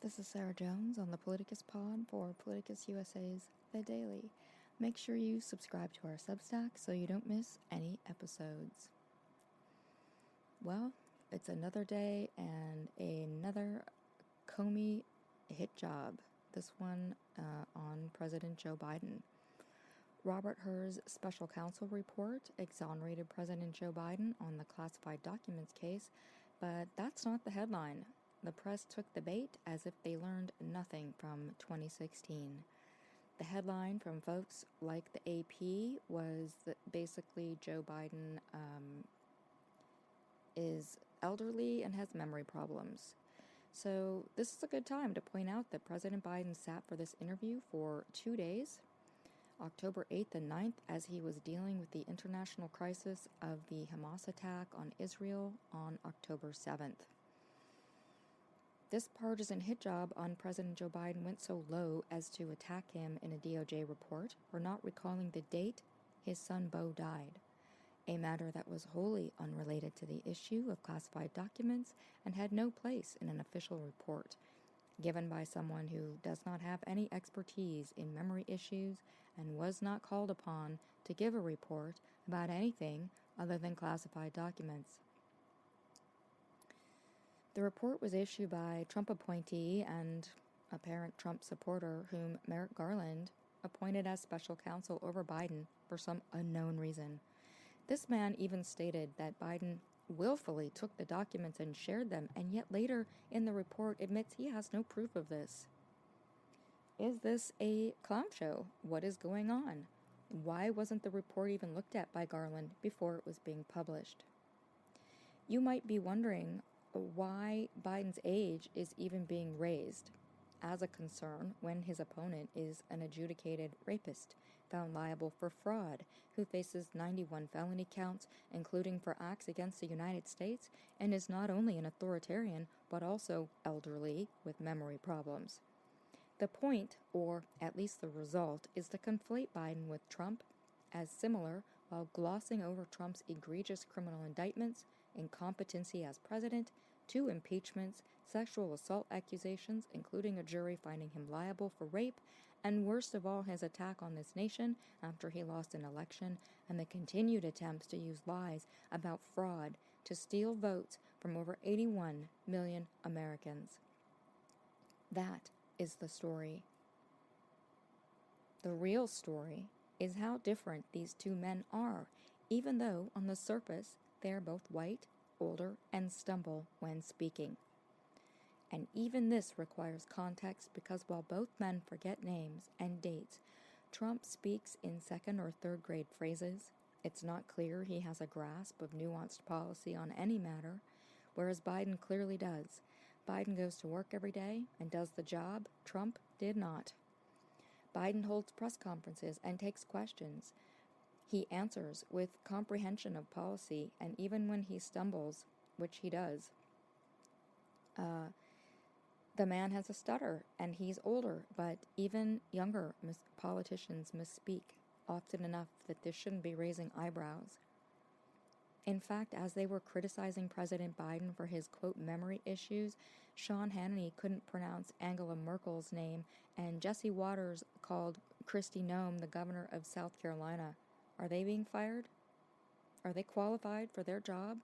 This is Sarah Jones on the Politicus Pod for Politicus USA's The Daily. Make sure you subscribe to our Substack so you don't miss any episodes. Well, it's another day and another Comey hit job, this one on President Joe Biden. Robert Hur's special counsel report exonerated President Joe Biden on the classified documents case, but that's not the headline. The press took the bait as if they learned nothing from 2016. The headline from folks like the AP was that basically Joe Biden is elderly and has memory problems. So this is a good time to point out that President Biden sat for this interview for 2 days, October 8th and 9th, as he was dealing with the international crisis of the Hamas attack on Israel on October 7th. This partisan hit job on President Joe Biden went so low as to attack him in a DOJ report for not recalling the date his son Beau died, a matter that was wholly unrelated to the issue of classified documents and had no place in an official report, given by someone who does not have any expertise in memory issues and was not called upon to give a report about anything other than classified documents. The report was issued by Trump appointee and apparent Trump supporter whom Merrick Garland appointed as special counsel over Biden for some unknown reason. This man even stated that Biden willfully took the documents and shared them, and yet later in the report admits he has no proof of this. Is this a clown show? What is going on? Why wasn't the report even looked at by Garland before it was being published? You might be wondering why Biden's age is even being raised as a concern when his opponent is an adjudicated rapist found liable for fraud who faces 91 felony counts, including for acts against the United States, and is not only an authoritarian but also elderly with memory problems. The point, or at least the result, is to conflate Biden with Trump as similar while glossing over Trump's egregious criminal indictments, incompetency as president, 2 impeachments, sexual assault accusations, including a jury finding him liable for rape, and worst of all, his attack on this nation after he lost an election, and the continued attempts to use lies about fraud to steal votes from over 81 million Americans. That is the story. The real story is how different these 2 men are, even though on the surface they are both white, older, and stumble when speaking. And even this requires context because while both men forget names and dates, Trump speaks in 2nd or 3rd grade phrases. It's not clear he has a grasp of nuanced policy on any matter, whereas Biden clearly does. Biden goes to work every day and does the job. Trump did not. Biden holds press conferences and takes questions. He answers with comprehension of policy, and even when he stumbles, which he does, the man has a stutter, and he's older, but even younger politicians misspeak often enough that this shouldn't be raising eyebrows. In fact, as they were criticizing President Biden for his, quote, memory issues, Sean Hannity couldn't pronounce Angela Merkel's name, and Jesse Waters called Kristi Noem the governor of South Carolina. Are they being fired? Are they qualified for their job?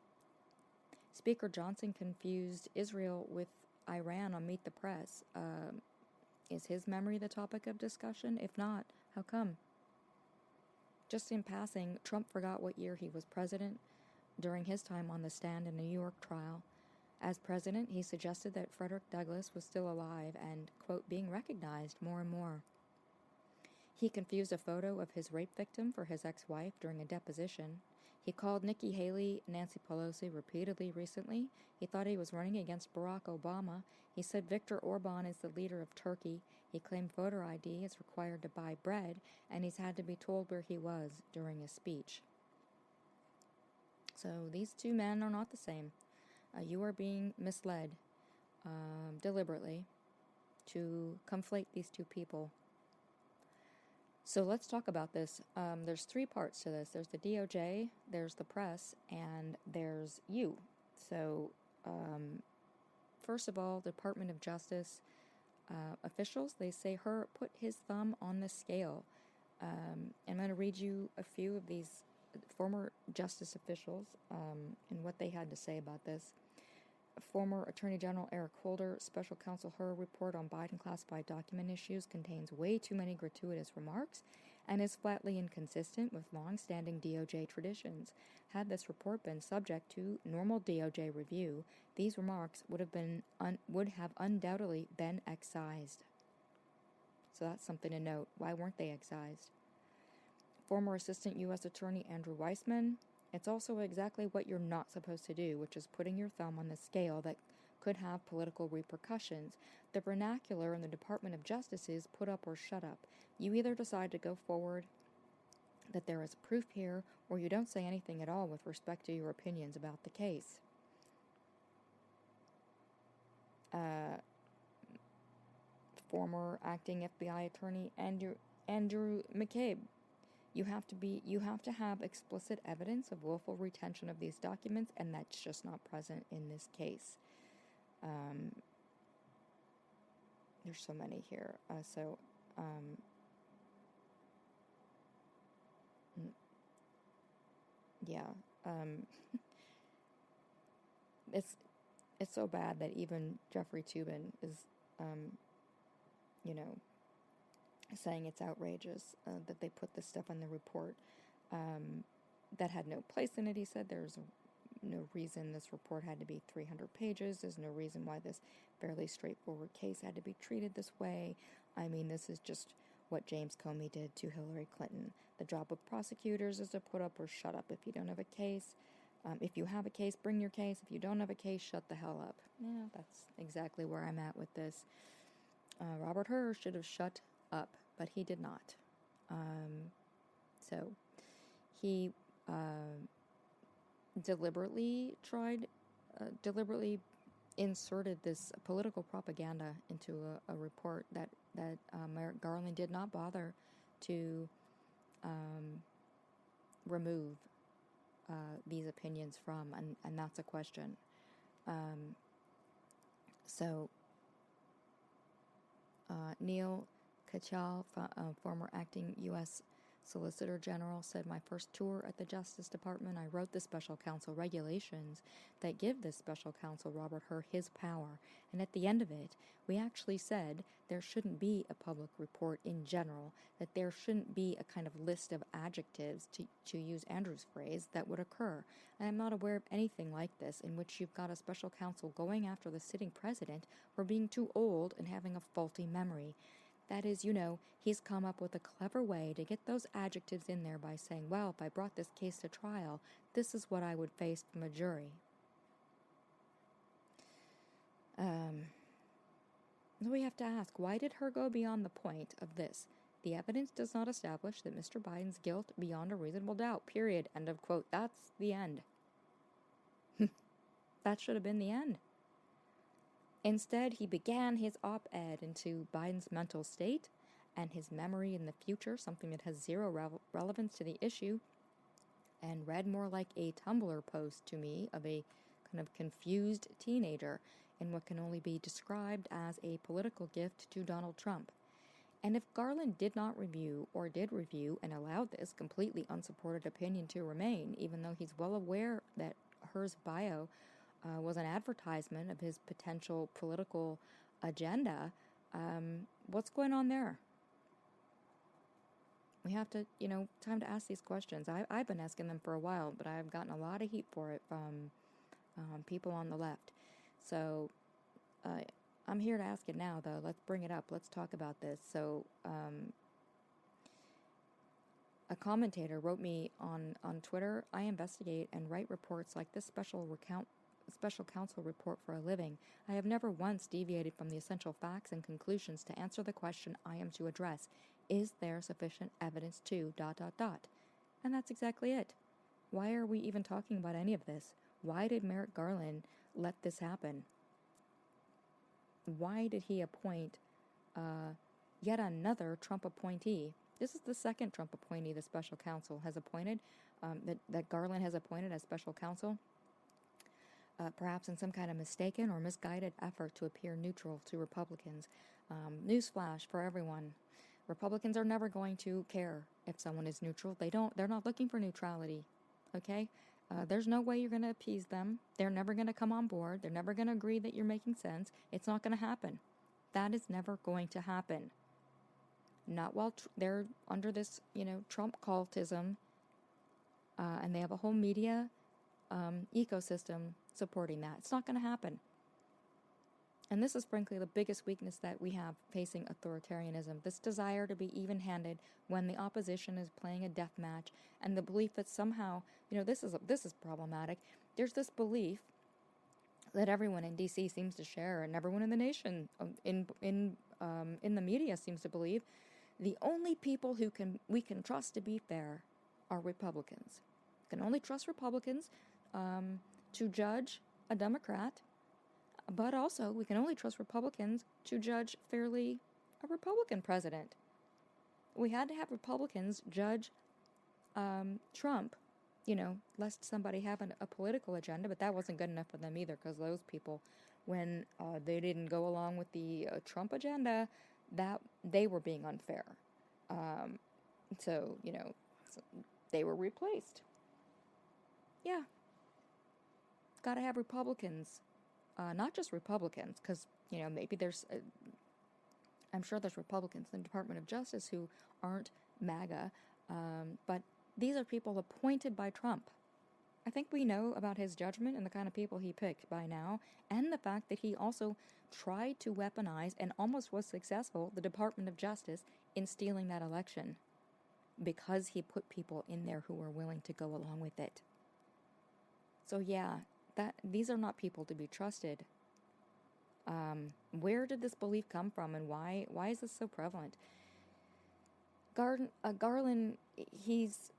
Speaker Johnson confused Israel with Iran on Meet the Press. Is his memory the topic of discussion? If not, how come? Just in passing, Trump forgot what year he was president during his time on the stand in the New York trial. As president, he suggested that Frederick Douglass was still alive and, quote, being recognized more and more. He confused a photo of his rape victim for his ex-wife during a deposition. He called Nikki Haley Nancy Pelosi repeatedly recently. He thought he was running against Barack Obama. He said Viktor Orban is the leader of Turkey. He claimed voter ID is required to buy bread, and he's had to be told where he was during a speech. So these 2 men are not the same. You are being misled deliberately to conflate these 2 people. So let's talk about this. There's 3 parts to this. There's the DOJ, there's the press, and there's you. So, first of all, Department of Justice officials, they say Hur put his thumb on the scale. I'm going to read you a few of these former justice officials and what they had to say about this. Former Attorney General Eric Holder, Special Counsel Hur report on Biden classified document issues contains way too many gratuitous remarks and is flatly inconsistent with long-standing DOJ traditions. Had this report been subject to normal DOJ review, these remarks would have undoubtedly been excised. So that's something to note. Why weren't they excised? Former Assistant U.S. Attorney Andrew Weissman, it's also exactly what you're not supposed to do, which is putting your thumb on the scale that could have political repercussions. The vernacular in the Department of Justice is put up or shut up. You either decide to go forward that there is proof here, or you don't say anything at all with respect to your opinions about the case. Former acting FBI attorney Andrew McCabe. You have to have explicit evidence of willful retention of these documents, and that's just not present in this case. There's so many here. It's so bad that even Jeffrey Toobin is, saying it's outrageous that they put this stuff in the report. That had no place in it, he said. There's no reason this report had to be 300 pages. There's no reason why this fairly straightforward case had to be treated this way. I mean, this is just what James Comey did to Hillary Clinton. The job of prosecutors is to put up or shut up. If you don't have a case, if you have a case, bring your case. If you don't have a case, shut the hell up. Yeah, that's exactly where I'm at with this. Robert Hur should have shut up, but he did not. So he deliberately inserted this political propaganda into a report that Merrick Garland did not bother to remove these opinions from, and that's a question. Neil Katyal, former acting U.S. Solicitor General, said, "My first tour at the Justice Department, I wrote the special counsel regulations that give this special counsel, Robert Hur, his power. And at the end of it, we actually said there shouldn't be a public report in general, that there shouldn't be a kind of list of adjectives, to use Andrew's phrase, that would occur. And I'm not aware of anything like this in which you've got a special counsel going after the sitting president for being too old and having a faulty memory. That is, he's come up with a clever way to get those adjectives in there by saying, well, if I brought this case to trial, this is what I would face from a jury." We have to ask, why did Hur go beyond the point of this? The evidence does not establish that Mr. Biden's guilt beyond a reasonable doubt, period. End of quote. That's the end. That should have been the end. Instead, he began his op-ed into Biden's mental state and his memory in the future, something that has zero relevance to the issue, and read more like a Tumblr post to me of a kind of confused teenager in what can only be described as a political gift to Donald Trump. And if Garland did not review, or did review, and allowed this completely unsupported opinion to remain, even though he's well aware that Hur's bio was an advertisement of his potential political agenda, what's going on there? We have to, time to ask these questions. I've been asking them for a while, but I've gotten a lot of heat for it from people on the left. So I'm here to ask it now, though. Let's bring it up. Let's talk about this. So a commentator wrote me on Twitter, "I investigate and write reports like this special counsel report for a living. I have never once deviated from the essential facts and conclusions to answer the question I am to address. Is there sufficient evidence to ... And that's exactly it. Why are we even talking about any of this? Why did Merrick Garland let this happen? Why did he appoint yet another Trump appointee? This is the second Trump appointee the special counsel has appointed, that Garland has appointed as special counsel. perhaps in some kind of mistaken or misguided effort to appear neutral to Republicans. Newsflash for everyone. Republicans are never going to care if someone is neutral. They're not looking for neutrality. Okay? There's no way you're going to appease them. They're never going to come on board. They're never going to agree that you're making sense. It's not going to happen. That is never going to happen. Not while they're under this, Trump cultism, and they have a whole media ecosystem supporting that. It's not going to happen. And this is frankly the biggest weakness that we have facing authoritarianism. This desire to be even-handed when the opposition is playing a death match, and the belief that somehow, this is problematic. There's this belief that everyone in D.C. seems to share, and everyone in the nation, in the media, seems to believe. The only people we can trust to be fair are Republicans. We can only trust Republicans to judge a Democrat. But also, we can only trust Republicans to judge fairly a Republican president. We had to have Republicans judge Trump, lest somebody have a political agenda, but that wasn't good enough for them either, because those people, when they didn't go along with the Trump agenda, that they were being unfair. So they were replaced. Yeah. Got to have Republicans. Not just Republicans, because, maybe I'm sure there's Republicans in the Department of Justice who aren't MAGA, but these are people appointed by Trump. I think we know about his judgment and the kind of people he picked by now, and the fact that he also tried to weaponize and almost was successful, the Department of Justice, in stealing that election, because he put people in there who were willing to go along with it. So yeah, these are not people to be trusted. Where did this belief come from, and why is this so prevalent? Garland, he's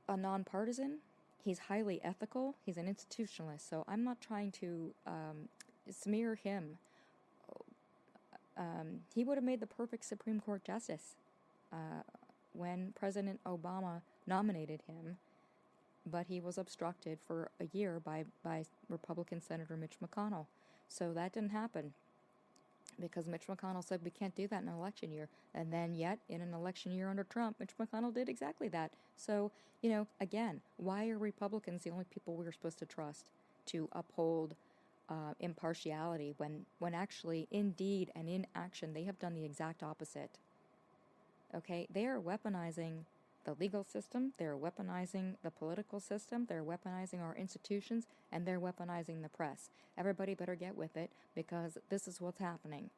a nonpartisan. He's highly ethical. He's an institutionalist. So I'm not trying to smear him. He would have made the perfect Supreme Court justice when President Obama nominated him. But he was obstructed for a year by Republican Senator Mitch McConnell. So that didn't happen, because Mitch McConnell said we can't do that in an election year. And then yet, in an election year under Trump, Mitch McConnell did exactly that. So, again, why are Republicans the only people we're supposed to trust to uphold impartiality when actually, in deed and in action, they have done the exact opposite? Okay, they are weaponizing the legal system, they're weaponizing the political system, they're weaponizing our institutions, and they're weaponizing the press. Everybody better get with it, because this is what's happening.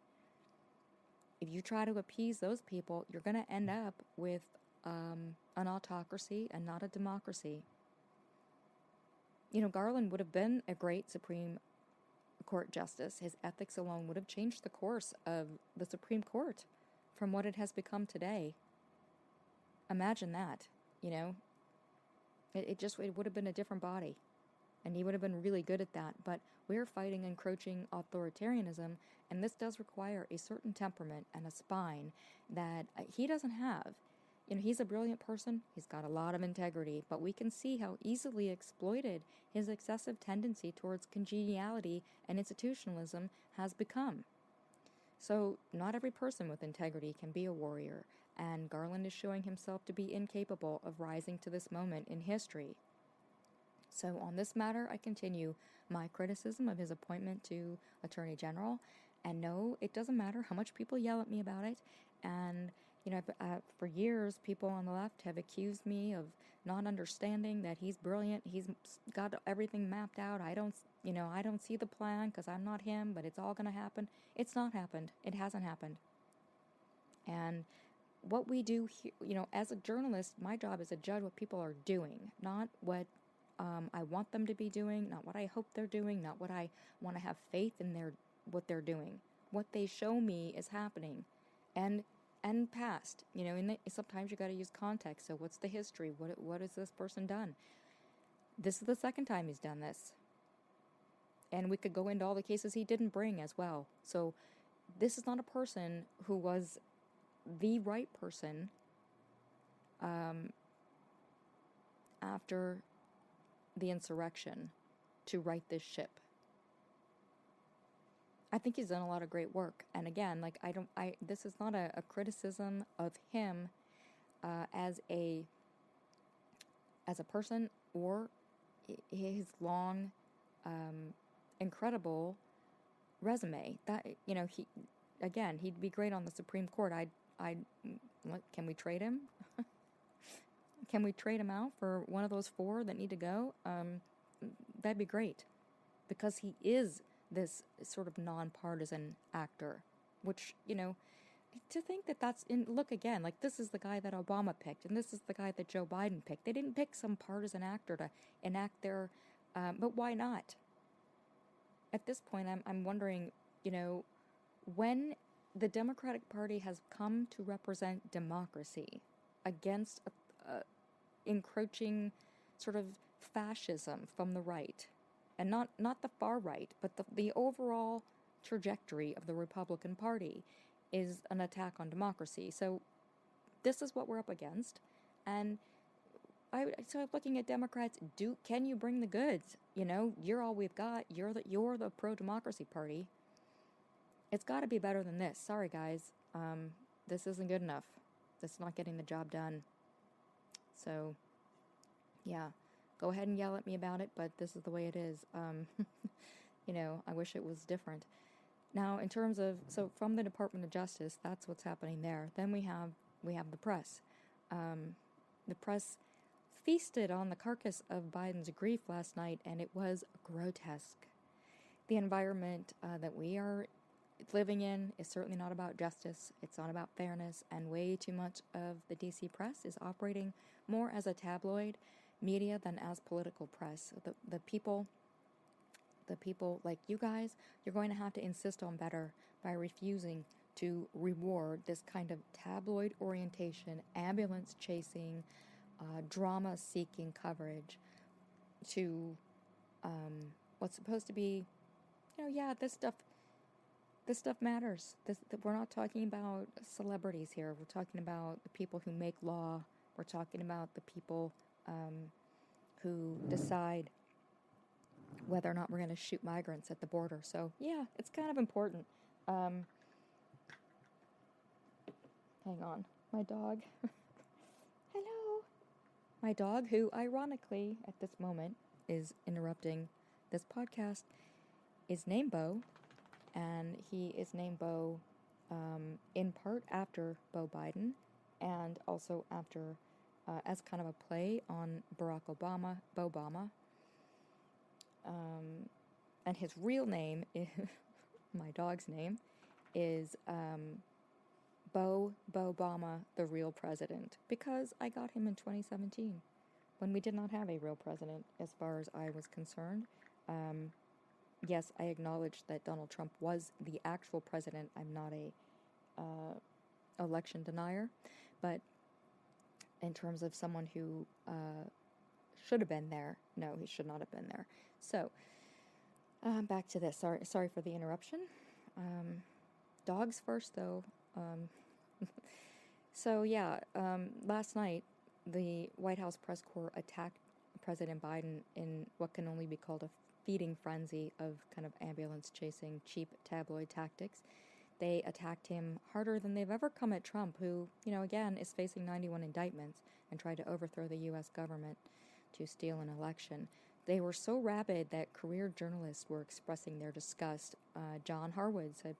If you try to appease those people, you're going to end up with an autocracy and not a democracy. Garland would have been a great Supreme Court justice. His ethics alone would have changed the course of the Supreme Court from what it has become today. Imagine that, it would have been a different body, and he would have been really good at that. But we're fighting encroaching authoritarianism, and this does require a certain temperament and a spine that he doesn't have. He's a brilliant person. He's got a lot of integrity, but we can see how easily exploited his excessive tendency towards congeniality and institutionalism has become. So not every person with integrity can be a warrior, and Garland is showing himself to be incapable of rising to this moment in history. So on this matter, I continue my criticism of his appointment to Attorney General, and no, it doesn't matter how much people yell at me about it. And for years, people on the left have accused me of not understanding that he's brilliant. He's got everything mapped out. I don't see the plan because I'm not him, but it's all going to happen. It's not happened. It hasn't happened. And what we do here, as a journalist, my job is to judge what people are doing, not what I want them to be doing, not what I hope they're doing, not what I want to have faith in what they're doing. What they show me is happening, and past. Sometimes you got to use context. So what's the history? What has this person done? This is the second time he's done this, and we could go into all the cases he didn't bring as well. So this is not a person who was the right person after the insurrection to right this ship. I think he's done a lot of great work. And again, like this is not a criticism of him as a person or his long, incredible resume. That he'd be great on the Supreme Court. Can we trade him? Can we trade him out for one of those 4 that need to go? That'd be great, because he is this sort of nonpartisan actor, which, to think that that's look again, like this is the guy that Obama picked, and this is the guy that Joe Biden picked. They didn't pick some partisan actor to enact their, but why not? At this point, I'm wondering, when the Democratic Party has come to represent democracy against encroaching sort of fascism from the right, and not the far right, but the overall trajectory of the Republican Party is an attack on democracy. So this is what we're up against, and so looking at Democrats, can you bring the goods? You're all we've got. You're the pro-democracy party. It's got to be better than this. Sorry, guys. This isn't good enough. This is not getting the job done. So, yeah, go ahead and yell at me about it, but this is the way it is. I wish it was different. Now, in terms of, so from the Department of Justice, that's what's happening there. Then we have the press. The press feasted on the carcass of Biden's grief last night, and it was grotesque. The environment that we are living in is certainly not about justice. It's not about fairness, and way too much of the DC press is operating more as a tabloid media than as political press. The people like you guys, you're going to have to insist on better by refusing to reward this kind of tabloid orientation, ambulance chasing, drama-seeking coverage to what's supposed to be, this stuff matters. We're not talking about celebrities here. We're talking about the people who make law. We're talking about the people who decide whether or not we're going to shoot migrants at the border. So, yeah, it's kind of important. Hang on. My dog. Hello. My dog, who ironically at this moment is interrupting this podcast, is named Bo. And he is named Bo in part after Bo Biden, and also after, as kind of a play on Barack Obama, Bo-Bama. And his real name, my dog's name, is Bo-Bama, the real president, because I got him in 2017, when we did not have a real president, as far as I was concerned. Yes, I acknowledge that Donald Trump was the actual president. I'm not a election denier, but in terms of someone who should have been there, no, he should not have been there. So, back to this. Sorry for the interruption. Dogs first, though. So, yeah, last night, the White House press corps attacked President Biden in what can only be called a feeding frenzy of kind of ambulance chasing, cheap tabloid tactics. They attacked him harder than they've ever come at Trump, who, again, is facing 91 indictments and tried to overthrow the U.S. government to steal an election. They were so rabid that career journalists were expressing their disgust. John Harwood said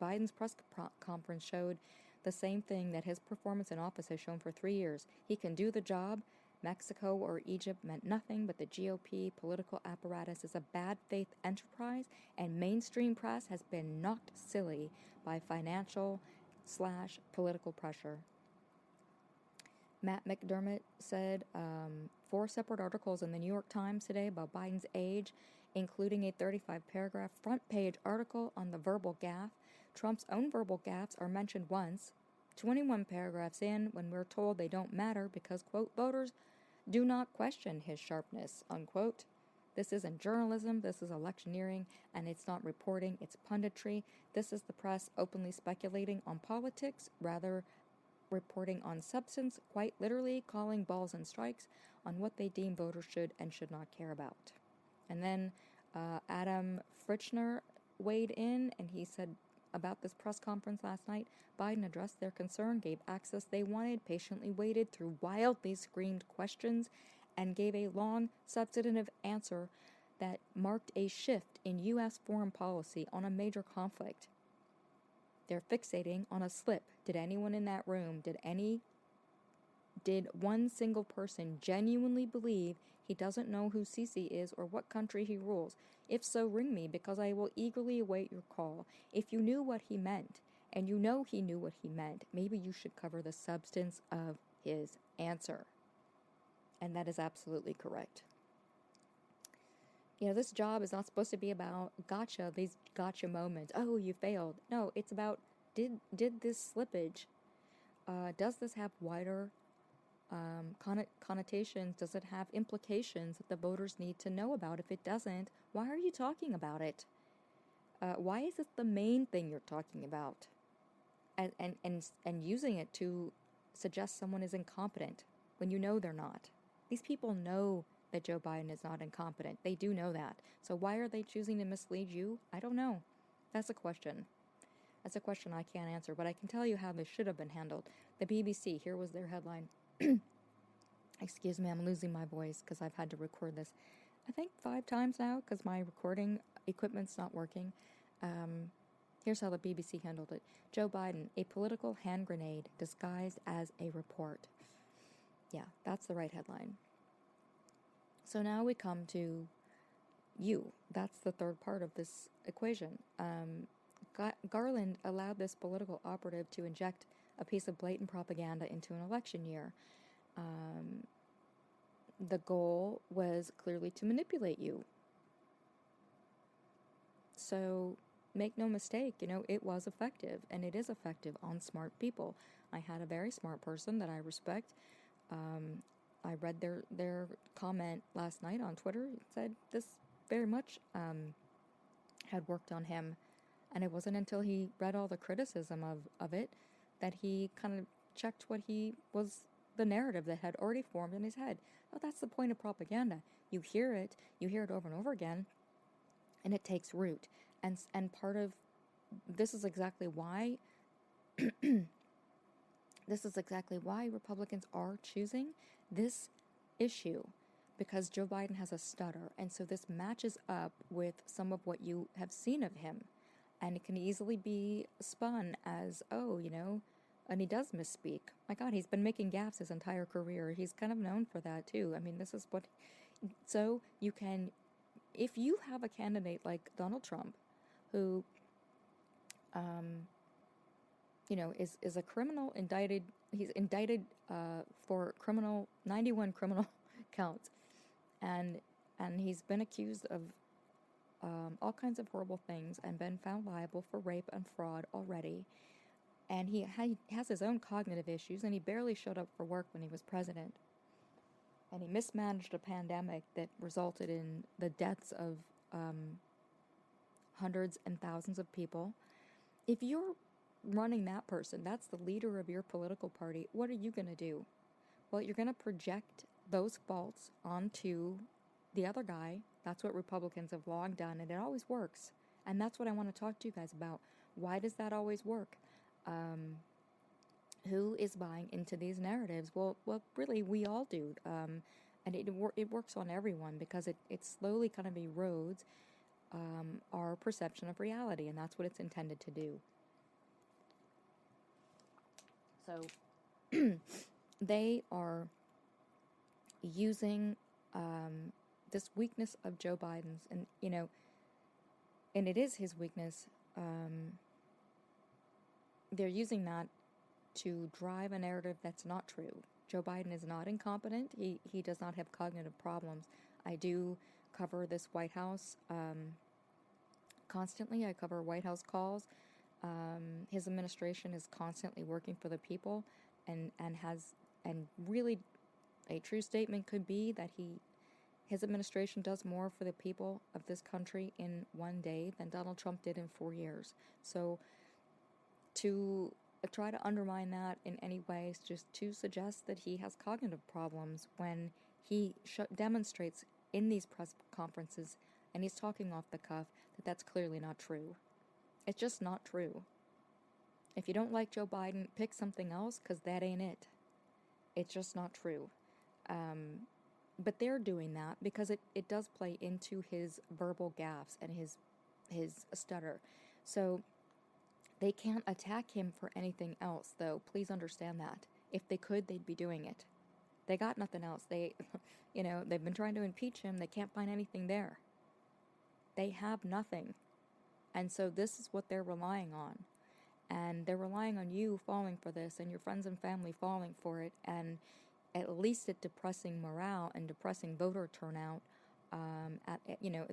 Biden's press conference showed the same thing that his performance in office has shown for 3 years. He can do the job. Mexico or Egypt meant nothing, but the GOP political apparatus is a bad faith enterprise, and mainstream press has been knocked silly by financial/political pressure. Matt McDermott said 4 separate articles in the New York Times today about Biden's age, including a 35-paragraph front-page article on the verbal gaffe. Trump's own verbal gaffes are mentioned once, 21 paragraphs in, when we're told they don't matter because, quote, voters do not question his sharpness, unquote. This isn't journalism, this is electioneering, and it's not reporting, it's punditry. This is the press openly speculating on politics, rather reporting on substance, quite literally calling balls and strikes on what they deem voters should and should not care about. And then Adam Frischner weighed in and he said about this press conference last night, Biden addressed their concern, gave access they wanted, patiently waited through wildly screamed questions, and gave a long, substantive answer that marked a shift in U.S. foreign policy on a major conflict. They're fixating on a slip. Did anyone in that room, did one single person genuinely believe he doesn't know who Sisi is or what country he rules? If so, ring me, because I will eagerly await your call. If you knew what he meant, and you know he knew what he meant, maybe you should cover the substance of his answer. And that is absolutely correct. You know, this job is not supposed to be about gotcha, these gotcha moments. Oh, you failed. No, it's about, did this slippage, does this have wider connotations? Does it have implications that the voters need to know about? If it doesn't, why are you talking about it? Why is it the main thing you're talking about? And using it to suggest someone is incompetent when you know they're not. These people know that Joe Biden is not incompetent. They do know that. So why are they choosing to mislead you? I don't know. That's a question. That's a question I can't answer, but I can tell you how this should have been handled. The BBC, here was their headline. Excuse me, I'm losing my voice because I've had to record this, I think 5 times now because my recording equipment's not working. Here's how the BBC handled it. Joe Biden, a political hand grenade disguised as a report. Yeah, that's the right headline. So now we come to you. That's the third part of this equation. Garland allowed this political operative to inject a piece of blatant propaganda into an election year. The goal was clearly to manipulate you. So make no mistake, you know, it was effective, and it is effective on smart people. I had a very smart person that I respect. I read their comment last night on Twitter. It said this very much had worked on him, and it wasn't until he read all the criticism of it that he kind of checked what he was, the narrative that had already formed in his head. Oh, that's the point of propaganda. You hear it over and over again, and it takes root. And part of this is exactly why Republicans are choosing this issue, because Joe Biden has a stutter, and so this matches up with some of what you have seen of him, and it can easily be spun as, oh, you know, and he does misspeak. My God, he's been making gaffes his entire career. He's kind of known for that too. I mean, this is what, so you can, if you have a candidate like Donald Trump, who, you know, is a criminal indicted. He's indicted for 91 criminal counts, and he's been accused of all kinds of horrible things and been found liable for rape and fraud already. And he has his own cognitive issues, and he barely showed up for work when he was president. And he mismanaged a pandemic that resulted in the deaths of hundreds and thousands of people. If you're running that person, that's the leader of your political party, what are you going to do? Well, you're going to project those faults onto the other guy. That's what Republicans have long done, and it always works. And that's what I want to talk to you guys about. Why does that always work? Who is buying into these narratives? Well, really, we all do. And it works on everyone, because it slowly kind of erodes our perception of reality, and that's what it's intended to do. So they are using this weakness of Joe Biden's, and, you know, and it is his weakness. They're using that to drive a narrative that's not true. Joe Biden is not incompetent. He does not have cognitive problems. I do cover this White House constantly. I cover White House calls. His administration is constantly working for the people, and really a true statement could be that his administration does more for the people of this country in one day than Donald Trump did in 4 years. So to try to undermine that in any way is just to suggest that he has cognitive problems when he demonstrates in these press conferences, and he's talking off the cuff, that that's clearly not true. It's just not true. If you don't like Joe Biden, pick something else, because that ain't it. It's just not true. But they're doing that because it does play into his verbal gaffes and his stutter. So they can't attack him for anything else, though. Please understand that. If they could, they'd be doing it. They got nothing else. They've been trying to impeach him. They can't find anything there. They have nothing. And so this is what they're relying on. And they're relying on you falling for this and your friends and family falling for it, and at least it depressing morale and depressing voter turnout.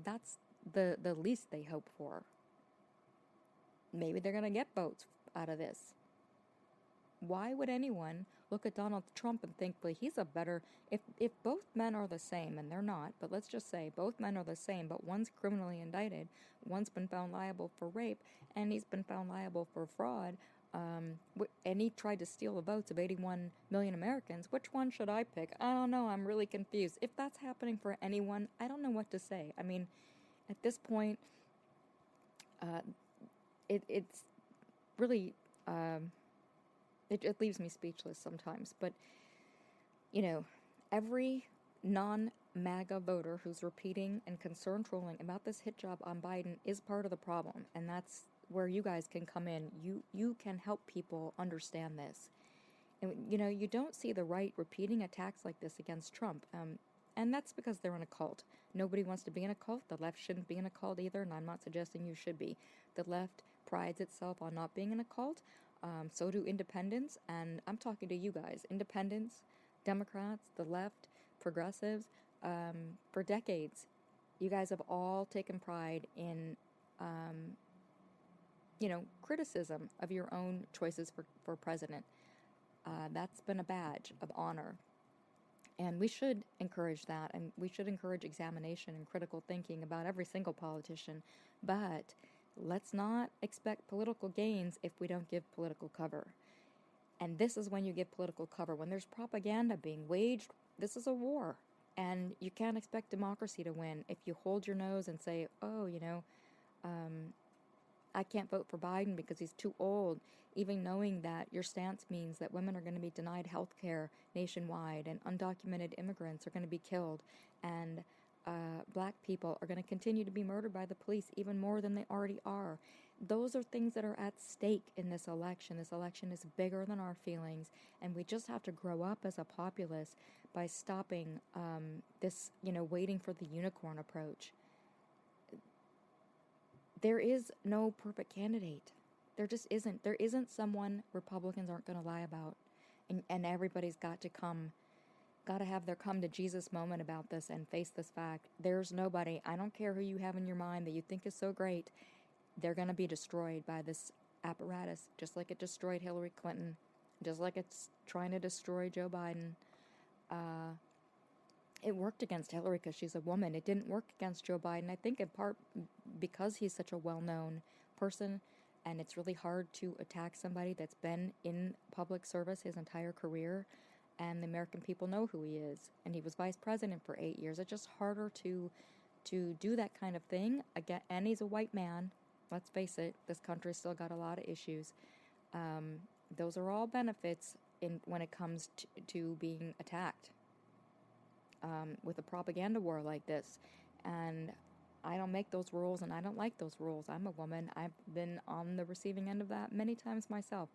That's the least they hope for. Maybe they're going to get votes out of this. Why would anyone look at Donald Trump and think, well, he's a better... If both men are the same, and they're not, but let's just say both men are the same, but one's criminally indicted, one's been found liable for rape, and he's been found liable for fraud, and he tried to steal the votes of 81 million Americans, which one should I pick? I don't know, I'm really confused. If that's happening for anyone, I don't know what to say. I mean, at this point, it's really... It leaves me speechless sometimes, but, every non-MAGA voter who's repeating and concerned trolling about this hit job on Biden is part of the problem, and that's where you guys can come in. You can help people understand this. And, you don't see the right repeating attacks like this against Trump, and that's because they're in a cult. Nobody wants to be in a cult. The left shouldn't be in a cult either, and I'm not suggesting you should be. The left prides itself on not being in a cult. So do independents, and I'm talking to you guys. Independents, Democrats, the left, progressives. For decades, you guys have all taken pride in, criticism of your own choices for president. That's been a badge of honor. And we should encourage that, and we should encourage examination and critical thinking about every single politician. But let's not expect political gains if we don't give political cover. And this is when you give political cover. When there's propaganda being waged, this is a war. And you can't expect democracy to win if you hold your nose and say, I can't vote for Biden because he's too old, even knowing that your stance means that women are going to be denied health care nationwide, and undocumented immigrants are going to be killed, and black people are going to continue to be murdered by the police even more than they already are. Those are things that are at stake in this election. This election is bigger than our feelings, and we just have to grow up as a populace by stopping this, waiting for the unicorn approach. There is no perfect candidate. There just isn't. There isn't someone Republicans aren't going to lie about, and everybody's got to have their come to Jesus moment about this and face this fact. There's nobody, I don't care who you have in your mind that you think is so great, they're going to be destroyed by this apparatus, just like it destroyed Hillary Clinton, just like it's trying to destroy Joe Biden. It worked against Hillary because she's a woman. It didn't work against Joe Biden, I think in part because he's such a well-known person, and it's really hard to attack somebody that's been in public service his entire career. And the American people know who he is. And he was vice president for 8 years. It's just harder to do that kind of thing. Again, and he's a white man. Let's face it, this country's still got a lot of issues. Those are all benefits when it comes to being attacked with a propaganda war like this. And I don't make those rules, and I don't like those rules. I'm a woman. I've been on the receiving end of that many times myself.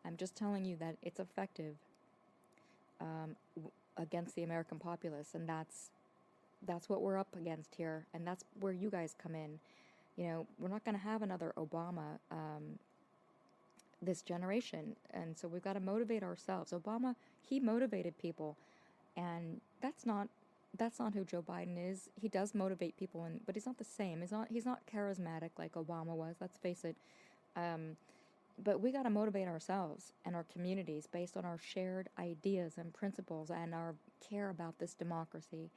I'm just telling you that it's effective against the American populace, and that's what we're up against here, and that's where you guys come in. We're not going to have another Obama this generation, and so we've got to motivate ourselves. Obama, he motivated people, and that's not who Joe Biden is. He does motivate people, but he's not the same. He's not charismatic like Obama was. Let's face it. But we got to motivate ourselves and our communities based on our shared ideas and principles and our care about this democracy.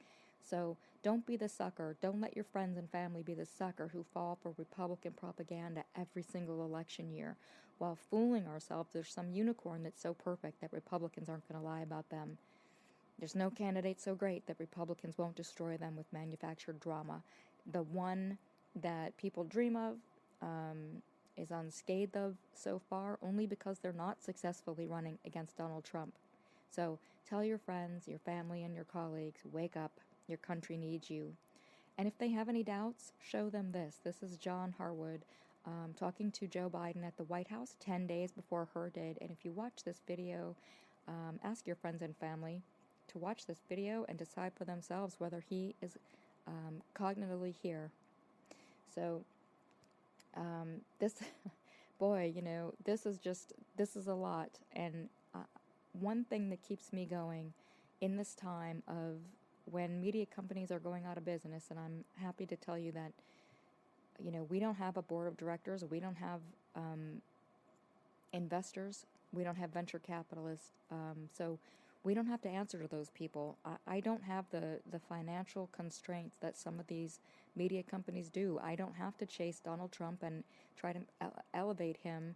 So don't be the sucker. Don't let your friends and family be the sucker who fall for Republican propaganda every single election year while fooling ourselves there's some unicorn that's so perfect that Republicans aren't going to lie about them. There's no candidate so great that Republicans won't destroy them with manufactured drama. The one that people dream of, is unscathed of so far, only because they're not successfully running against Donald Trump. So tell your friends, your family, and your colleagues, wake up. Your country needs you. And if they have any doubts, show them this. This is John Harwood talking to Joe Biden at the White House 10 days before Hur did. And if you watch this video, ask your friends and family to watch this video and decide for themselves whether he is cognitively here. So this, boy, this is a lot. And one thing that keeps me going in this time of when media companies are going out of business, and I'm happy to tell you that, we don't have a board of directors, we don't have investors, we don't have venture capitalists, so we don't have to answer to those people. I don't have the financial constraints that some of these media companies do. I don't have to chase Donald Trump and try to elevate him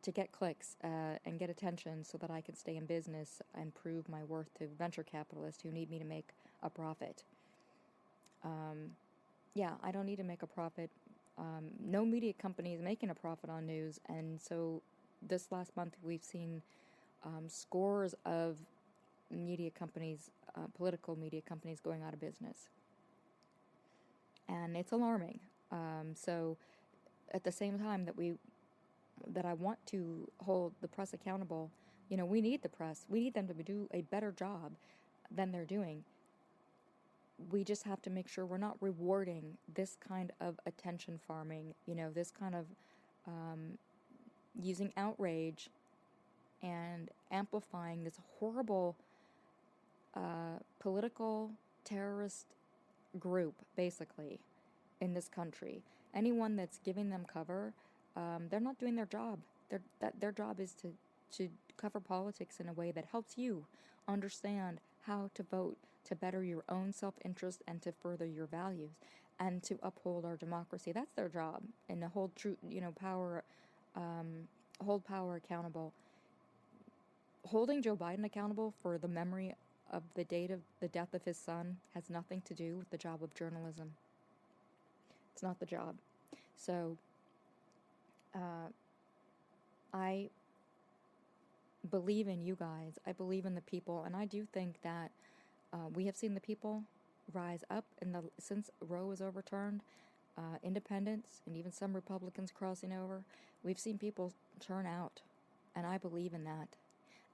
to get clicks and get attention so that I can stay in business and prove my worth to venture capitalists who need me to make a profit. I don't need to make a profit. No media company is making a profit on news, and so this last month we've seen scores of media companies, political media companies, going out of business. And it's alarming. So at the same time that I want to hold the press accountable, we need the press. We need them to do a better job than they're doing. We just have to make sure we're not rewarding this kind of attention farming, this kind of using outrage and amplifying this horrible political terrorist group, basically, in this country. Anyone that's giving them cover, they're not doing their job. Their job is to cover politics in a way that helps you understand how to vote to better your own self-interest and to further your values and to uphold our democracy. That's their job, and to hold power, hold power accountable. Holding Joe Biden accountable for the memory of the date of the death of his son has nothing to do with the job of journalism. It's not the job. So I believe in you guys. I believe in the people, and I do think that we have seen the people rise up since Roe was overturned. Independents and even some Republicans crossing over. We've seen people turn out, and I believe in that.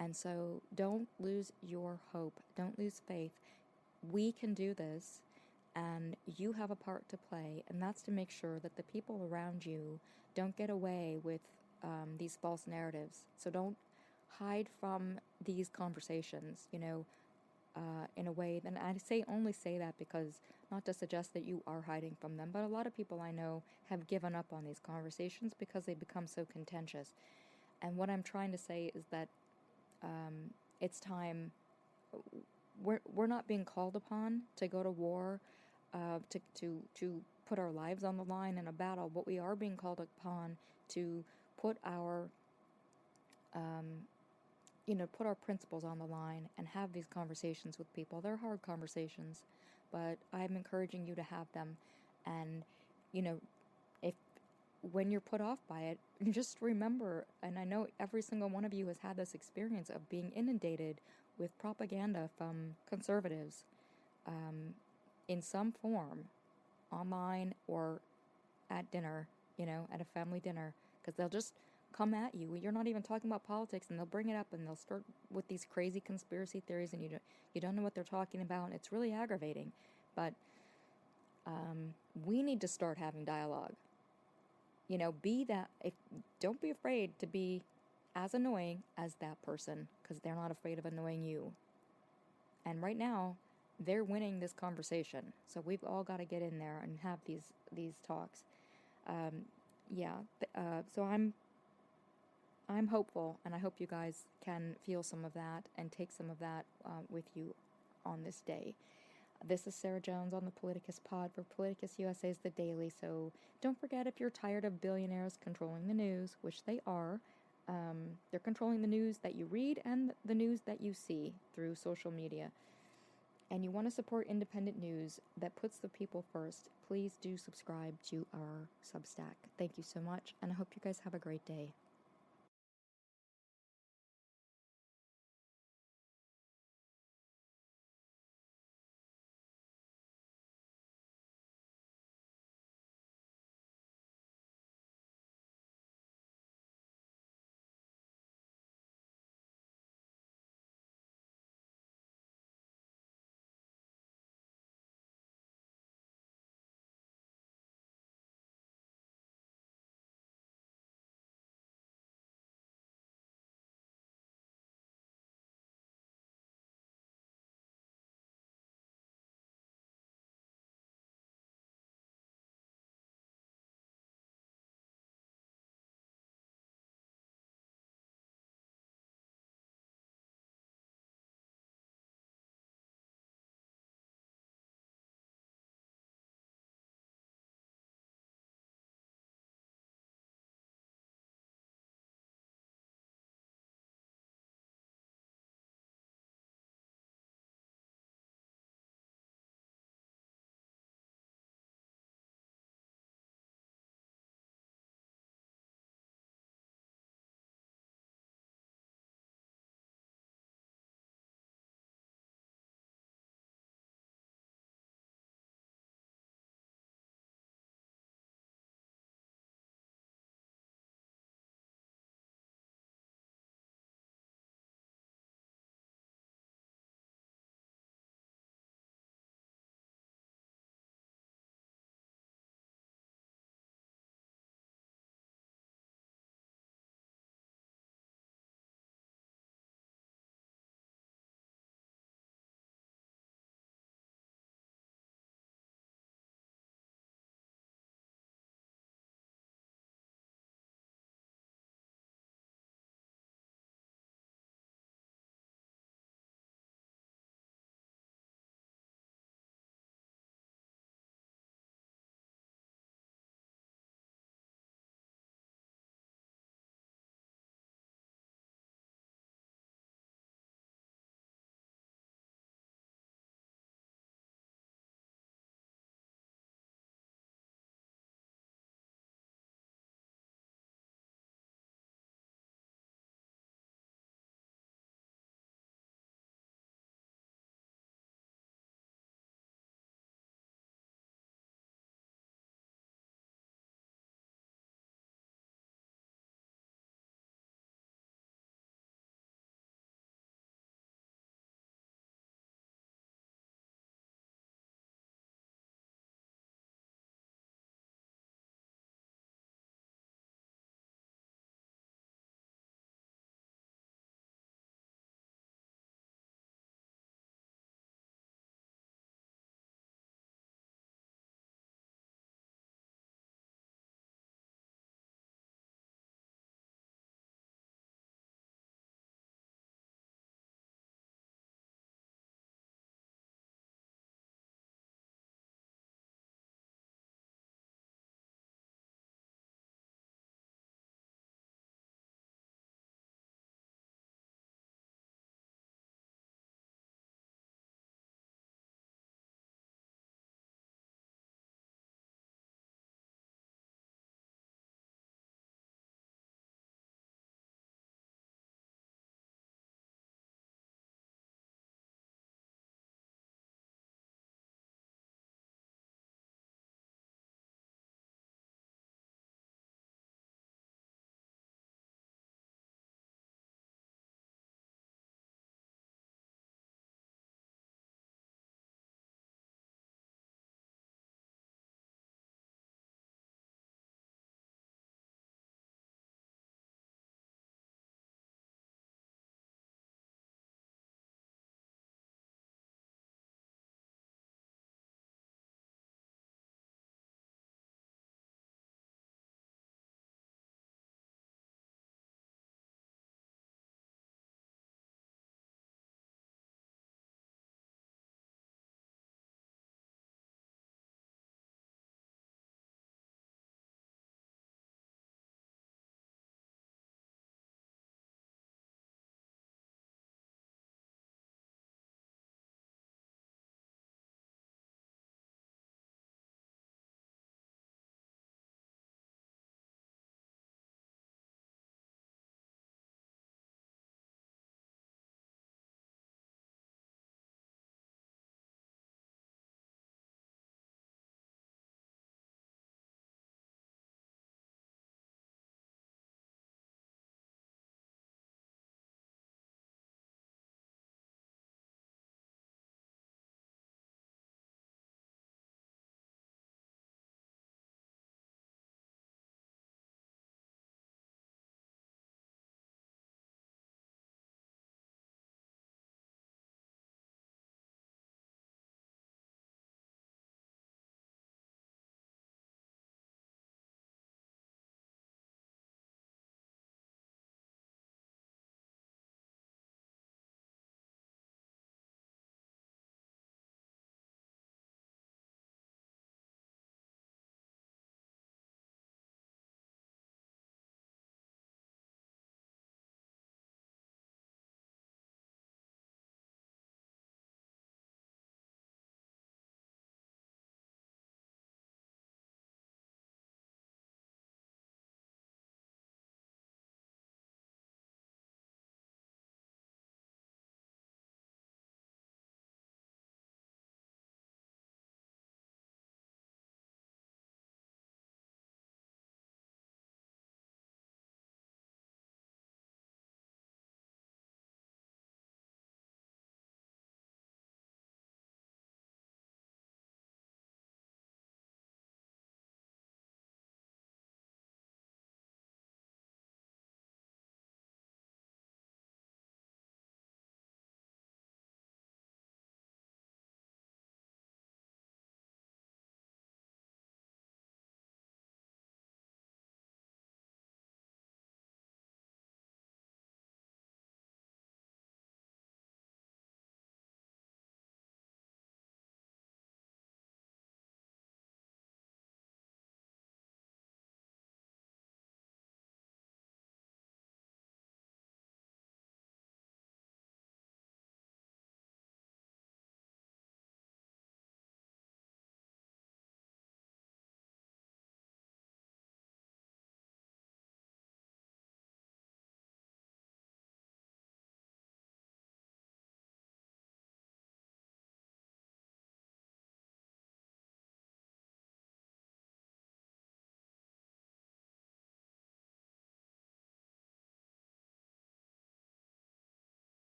And so don't lose your hope. Don't lose faith. We can do this, and you have a part to play, and that's to make sure that the people around you don't get away with these false narratives. So don't hide from these conversations, in a way. And I only say that because, not to suggest that you are hiding from them, but a lot of people I know have given up on these conversations because they become so contentious. And what I'm trying to say is that it's time. We're not being called upon to go to war, to put our lives on the line in a battle. What we are being called upon to put our put our principles on the line and have these conversations with people. They're hard conversations, but I'm encouraging you to have them. And, if when you're put off by it, just remember, and I know every single one of you has had this experience of being inundated with propaganda from conservatives in some form, online or at dinner, at a family dinner, because they'll just come at you. You're not even talking about politics, and they'll bring it up, and they'll start with these crazy conspiracy theories, and you don't know what they're talking about, and it's really aggravating. But we need to start having dialogue. Don't be afraid to be as annoying as that person, because they're not afraid of annoying you. And right now, they're winning this conversation, so we've all got to get in there and have these talks. So I'm hopeful, and I hope you guys can feel some of that and take some of that with you on this day. This is Sarah Jones on the Politicus Pod for Politicus USA's The Daily. So don't forget, if you're tired of billionaires controlling the news, which they are, they're controlling the news that you read and the news that you see through social media. and you want to support independent news that puts the people first, please do subscribe to our Substack. Thank you so much, and I hope you guys have a great day.